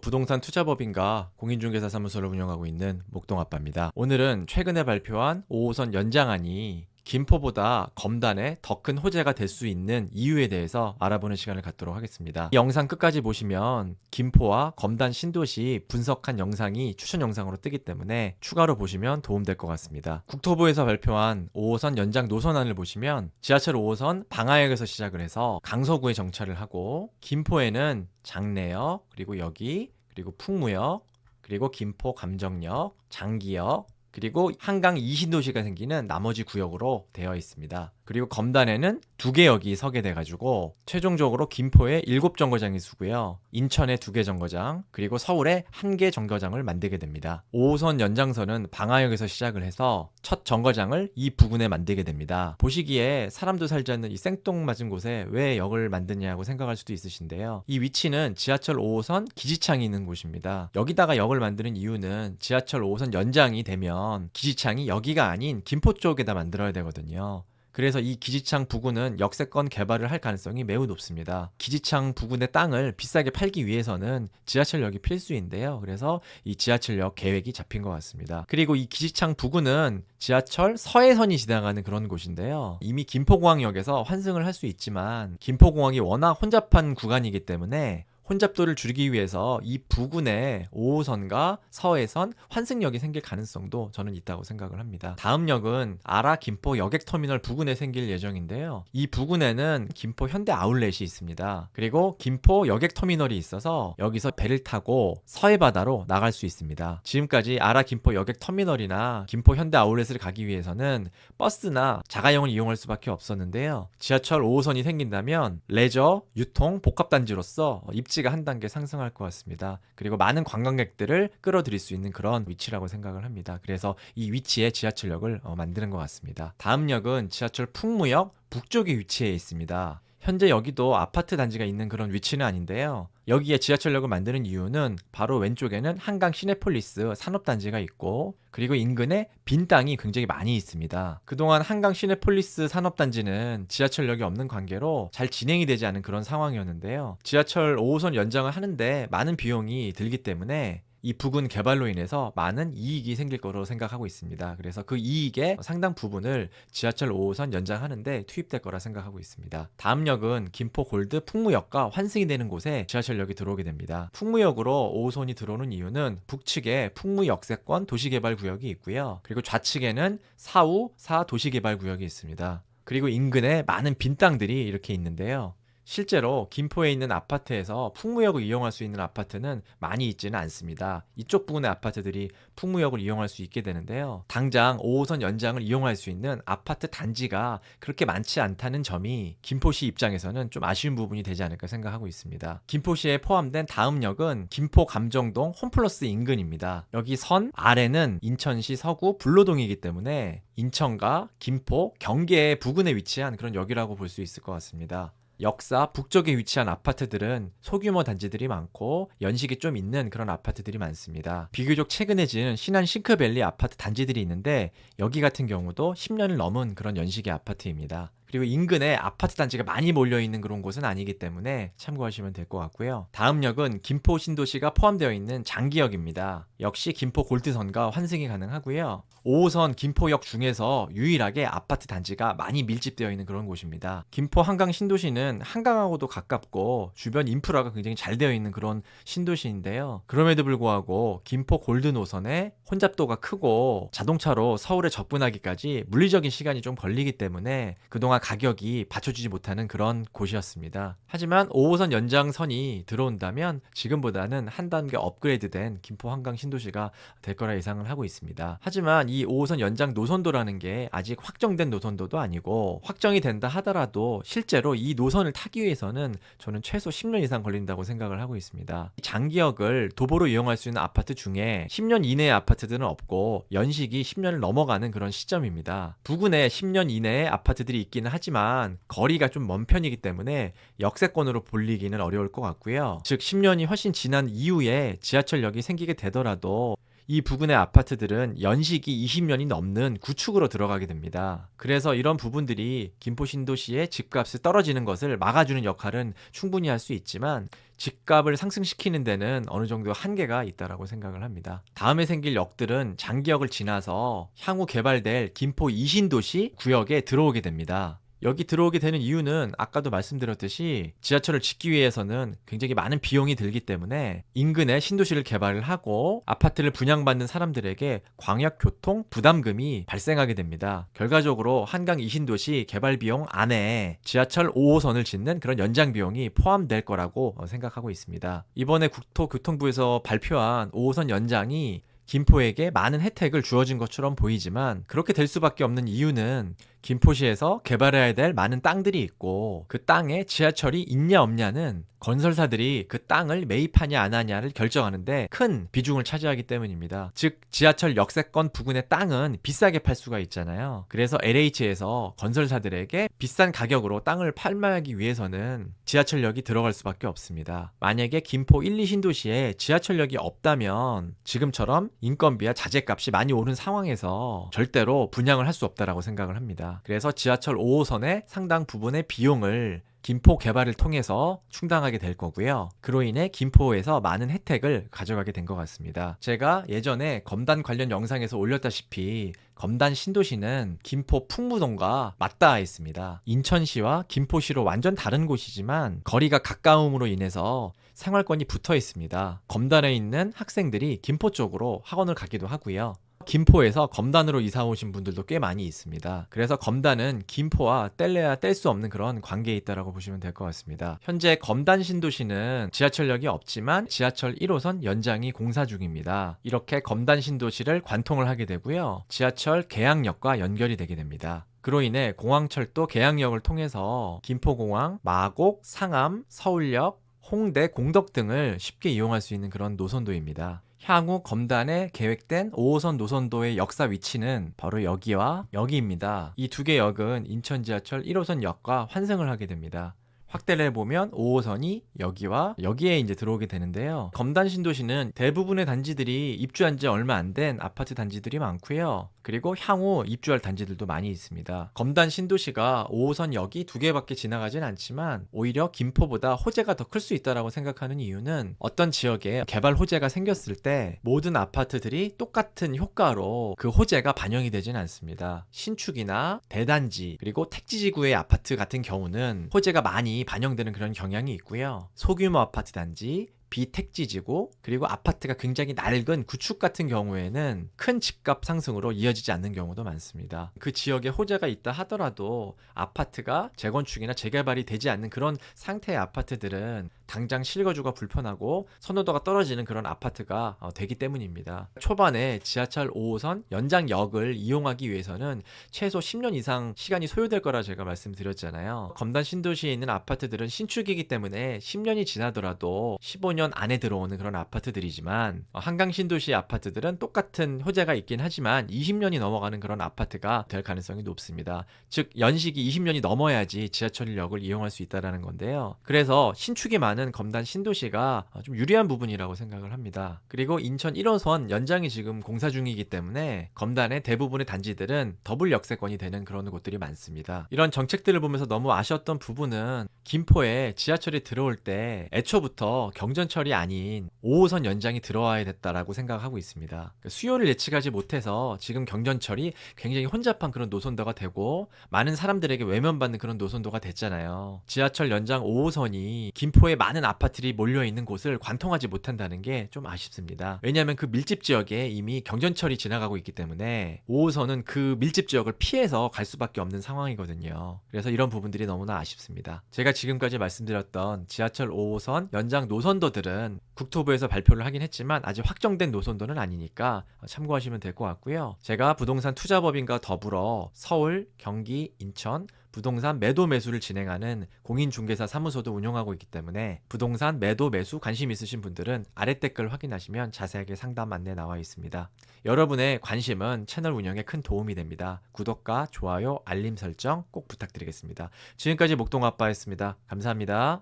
부동산 투자법인과 공인중개사 사무소를 운영하고 있는 목동아빠입니다. 오늘은 최근에 발표한 5호선 연장안이 김포보다 검단에 더 큰 호재가 될 수 있는 이유에 대해서 알아보는 시간을 갖도록 하겠습니다. 이 영상 끝까지 보시면 김포와 검단 신도시 분석한 영상이 추천 영상으로 뜨기 때문에 추가로 보시면 도움될 것 같습니다. 국토부에서 발표한 5호선 연장 노선안을 보시면 지하철 5호선 방화역에서 시작을 해서 강서구에 정차를 하고 김포에는 장래역, 그리고 여기, 그리고 풍무역, 그리고 김포 감정역, 장기역, 그리고 한강 이신도시가 생기는 나머지 구역으로 되어 있습니다. 그리고 검단에는 2개 역이 서게 돼가지고 최종적으로 김포에 7정거장이 서고요. 인천에 2개 정거장, 그리고 서울에 1개 정거장을 만들게 됩니다. 5호선 연장선은 방화역에서 시작을 해서 첫 정거장을 이 부근에 만들게 됩니다. 보시기에 사람도 살지 않는 이 생뚱맞은 곳에 왜 역을 만드냐고 생각할 수도 있으신데요. 이 위치는 지하철 5호선 기지창이 있는 곳입니다. 여기다가 역을 만드는 이유는 지하철 5호선 연장이 되면 기지창이 여기가 아닌 김포 쪽에다 만들어야 되거든요. 그래서 이 기지창 부근은 역세권 개발을 할 가능성이 매우 높습니다. 기지창 부근의 땅을 비싸게 팔기 위해서는 지하철역이 필수인데요. 그래서 이 지하철역 계획이 잡힌 것 같습니다. 그리고 이 기지창 부근은 지하철 서해선이 지나가는 그런 곳인데요. 이미 김포공항역에서 환승을 할 수 있지만 김포공항이 워낙 혼잡한 구간이기 때문에 혼잡도를 줄이기 위해서 이 부근에 5호선과 서해선 환승역이 생길 가능성도 저는 있다고 생각을 합니다. 다음 역은 아라 김포 여객터미널 부근에 생길 예정인데요. 이 부근에는 김포 현대 아울렛이 있습니다. 그리고 김포 여객터미널이 있어서 여기서 배를 타고 서해바다로 나갈 수 있습니다. 지금까지 아라 김포 여객터미널이나 김포 현대 아울렛을 가기 위해서는 버스나 자가용을 이용할 수밖에 없었는데요. 지하철 5호선이 생긴다면 레저, 유통, 복합단지로서 입지가 한 단계 상승할 것 같습니다. 그리고 많은 관광객들을 끌어들일 수 있는 그런 위치라고 생각을 합니다. 그래서 이 위치에 지하철역을 만드는 것 같습니다. 다음 역은 지하철 풍무역 북쪽에 위치해 있습니다. 현재 여기도 아파트 단지가 있는 그런 위치는 아닌데요. 여기에 지하철역을 만드는 이유는 바로 왼쪽에는 한강 시내폴리스 산업단지가 있고, 그리고 인근에 빈 땅이 굉장히 많이 있습니다. 그동안 한강 시내폴리스 산업단지는 지하철역이 없는 관계로 잘 진행이 되지 않은 그런 상황이었는데요. 지하철 5호선 연장을 하는데 많은 비용이 들기 때문에 이 부근 개발로 인해서 많은 이익이 생길 거로 생각하고 있습니다. 그래서 그 이익의 상당 부분을 지하철 5호선 연장하는데 투입될 거라 생각하고 있습니다. 다음 역은 김포 골드 풍무역과 환승이 되는 곳에 지하철역이 들어오게 됩니다. 풍무역으로 5호선이 들어오는 이유는 북측에 풍무 역세권 도시개발구역이 있고요. 그리고 좌측에는 사우 4 도시개발구역이 있습니다. 그리고 인근에 많은 빈 땅들이 이렇게 있는데요. 실제로 김포에 있는 아파트에서 풍무역을 이용할 수 있는 아파트는 많이 있지는 않습니다. 이쪽 부근의 아파트들이 풍무역을 이용할 수 있게 되는데요. 당장 5호선 연장을 이용할 수 있는 아파트 단지가 그렇게 많지 않다는 점이 김포시 입장에서는 좀 아쉬운 부분이 되지 않을까 생각하고 있습니다. 김포시에 포함된 다음 역은 김포 감정동 홈플러스 인근입니다. 여기 선 아래는 인천시 서구 불로동이기 때문에 인천과 김포, 경계 부근에 위치한 그런 역이라고 볼 수 있을 것 같습니다. 역사 북쪽에 위치한 아파트들은 소규모 단지들이 많고 연식이 좀 있는 그런 아파트들이 많습니다. 비교적 최근에 지은 신안 싱크밸리 아파트 단지들이 있는데 여기 같은 경우도 10년을 넘은 그런 연식의 아파트입니다. 그리고 인근에 아파트 단지가 많이 몰려있는 그런 곳은 아니기 때문에 참고하시면 될 것 같고요. 다음 역은 김포 신도시가 포함되어 있는 장기역입니다. 역시 김포 골드선과 환승이 가능하고요. 5호선 김포역 중에서 유일하게 아파트 단지가 많이 밀집되어 있는 그런 곳입니다. 김포 한강 신도시는 한강하고도 가깝고 주변 인프라가 굉장히 잘 되어 있는 그런 신도시인데요. 그럼에도 불구하고 김포 골드 노선에 혼잡도가 크고 자동차로 서울에 접근하기까지 물리적인 시간이 좀 걸리기 때문에 그동안 가격이 받쳐주지 못하는 그런 곳이었습니다. 하지만 5호선 연장선이 들어온다면 지금보다는 한 단계 업그레이드된 김포 한강 신도시가 될 거라 예상을 하고 있습니다. 하지만 이 5호선 연장 노선도라는 게 아직 확정된 노선도도 아니고, 확정이 된다 하더라도 실제로 이 노선을 타기 위해서는 저는 최소 10년 이상 걸린다고 생각을 하고 있습니다. 장기역을 도보로 이용할 수 있는 아파트 중에 10년 이내의 아파트들은 없고 연식이 10년을 넘어가는 그런 시점입니다. 부근에 10년 이내의 아파트들이 있기는 하지만 거리가 좀 먼 편이기 때문에 역세권으로 불리기는 어려울 것 같고요. 즉 10년이 훨씬 지난 이후에 지하철역이 생기게 되더라도 이 부근의 아파트들은 연식이 20년이 넘는 구축으로 들어가게 됩니다. 그래서 이런 부분들이 김포 신도시의 집값이 떨어지는 것을 막아주는 역할은 충분히 할 수 있지만 집값을 상승시키는 데는 어느 정도 한계가 있다라고 생각을 합니다. 다음에 생길 역들은 장기역을 지나서 향후 개발될 김포 이신도시 구역에 들어오게 됩니다. 여기 들어오게 되는 이유는 아까도 말씀드렸듯이 지하철을 짓기 위해서는 굉장히 많은 비용이 들기 때문에 인근에 신도시를 개발을 하고 아파트를 분양받는 사람들에게 광역교통 부담금이 발생하게 됩니다. 결과적으로 한강 이신도시 개발 비용 안에 지하철 5호선을 짓는 그런 연장 비용이 포함될 거라고 생각하고 있습니다. 이번에 국토교통부에서 발표한 5호선 연장이 김포에게 많은 혜택을 주어진 것처럼 보이지만 그렇게 될 수밖에 없는 이유는 김포시에서 개발해야 될 많은 땅들이 있고 그 땅에 지하철이 있냐 없냐는 건설사들이 그 땅을 매입하냐 안 하냐를 결정하는데 큰 비중을 차지하기 때문입니다. 즉 지하철 역세권 부근의 땅은 비싸게 팔 수가 있잖아요. 그래서 LH에서 건설사들에게 비싼 가격으로 땅을 팔매하기 위해서는 지하철역이 들어갈 수밖에 없습니다. 만약에 김포 1, 2 신도시에 지하철역이 없다면 지금처럼 인건비와 자재값이 많이 오른 상황에서 절대로 분양을 할 수 없다라고 생각을 합니다. 그래서 지하철 5호선의 상당 부분의 비용을 김포 개발을 통해서 충당하게 될 거고요. 그로 인해 김포에서 많은 혜택을 가져가게 된 것 같습니다. 제가 예전에 검단 관련 영상에서 올렸다시피 검단 신도시는 김포 풍무동과 맞닿아 있습니다. 인천시와 김포시로 완전 다른 곳이지만 거리가 가까움으로 인해서 생활권이 붙어 있습니다. 검단에 있는 학생들이 김포 쪽으로 학원을 가기도 하고요. 김포에서 검단으로 이사 오신 분들도 꽤 많이 있습니다. 그래서 검단은 김포와 뗄래야 뗄 수 없는 그런 관계에 있다라고 보시면 될 것 같습니다. 현재 검단 신도시는 지하철역이 없지만 지하철 1호선 연장이 공사 중입니다. 이렇게 검단 신도시를 관통을 하게 되고요. 지하철 계양역과 연결이 되게 됩니다. 그로 인해 공항철도 계양역을 통해서 김포공항, 마곡, 상암, 서울역, 홍대, 공덕 등을 쉽게 이용할 수 있는 그런 노선도입니다. 향후 검단에 계획된 5호선 노선도의 역사 위치는 바로 여기와 여기입니다. 이 두 개 역은 인천 지하철 1호선 역과 환승을 하게 됩니다. 확대를 해보면 5호선이 여기와 여기에 이제 들어오게 되는데요. 검단 신도시는 대부분의 단지들이 입주한 지 얼마 안 된 아파트 단지들이 많고요. 그리고 향후 입주할 단지들도 많이 있습니다. 검단 신도시가 5호선 역이 두 개밖에 지나가진 않지만 오히려 김포보다 호재가 더 클 수 있다고 생각하는 이유는 어떤 지역에 개발 호재가 생겼을 때 모든 아파트들이 똑같은 효과로 그 호재가 반영이 되진 않습니다. 신축이나 대단지 그리고 택지지구의 아파트 같은 경우는 호재가 많이 반영되는 그런 경향이 있고요. 소규모 아파트 단지, 비택지지구, 그리고 아파트가 굉장히 낡은 구축 같은 경우에는 큰 집값 상승으로 이어지지 않는 경우도 많습니다. 그 지역에 호재가 있다 하더라도 아파트가 재건축이나 재개발이 되지 않는 그런 상태의 아파트들은 당장 실거주가 불편하고 선호도가 떨어지는 그런 아파트가 되기 때문입니다. 초반에 지하철 5호선 연장역을 이용하기 위해서는 최소 10년 이상 시간이 소요될 거라 제가 말씀드렸잖아요. 검단 신도시에 있는 아파트들은 신축이기 때문에 10년이 지나더라도 15년 안에 들어오는 그런 아파트들이지만 한강 신도시 아파트들은 똑같은 호재가 있긴 하지만 20년이 넘어가는 그런 아파트가 될 가능성이 높습니다. 즉 연식이 20년이 넘어야지 지하철역을 이용할 수 있다는 건데요. 그래서 신축이 많은 검단 신도시가 좀 유리한 부분이라고 생각을 합니다. 그리고 인천 1호선 연장이 지금 공사 중이기 때문에 검단의 대부분의 단지들은 더블 역세권이 되는 그런 곳들이 많습니다. 이런 정책들을 보면서 너무 아쉬웠던 부분은 김포에 지하철이 들어올 때 애초부터 경전철이 아닌 5호선 연장이 들어와야 됐다라고 생각하고 있습니다. 수요를 예측하지 못해서 지금 경전철이 굉장히 혼잡한 그런 노선도가 되고 많은 사람들에게 외면받는 그런 노선도가 됐잖아요. 지하철 연장 5호선이 김포에 많은 아파트들이 몰려있는 곳을 관통하지 못한다는 게 좀 아쉽습니다. 왜냐하면 그 밀집 지역에 이미 경전철이 지나가고 있기 때문에 5호선은 그 밀집 지역을 피해서 갈 수밖에 없는 상황이거든요. 그래서 이런 부분들이 너무나 아쉽습니다. 제가 지금까지 말씀드렸던 지하철 5호선 연장 노선도들은 국토부에서 발표를 하긴 했지만 아직 확정된 노선도는 아니니까 참고하시면 될 것 같고요. 제가 부동산 투자법인과 더불어 서울, 경기, 인천 부동산 매도 매수를 진행하는 공인중개사 사무소도 운영하고 있기 때문에 부동산 매도 매수 관심 있으신 분들은 아래 댓글 확인하시면 자세하게 상담 안내 나와 있습니다. 여러분의 관심은 채널 운영에 큰 도움이 됩니다. 구독과 좋아요, 알림 설정 꼭 부탁드리겠습니다. 지금까지 목동아빠였습니다. 감사합니다.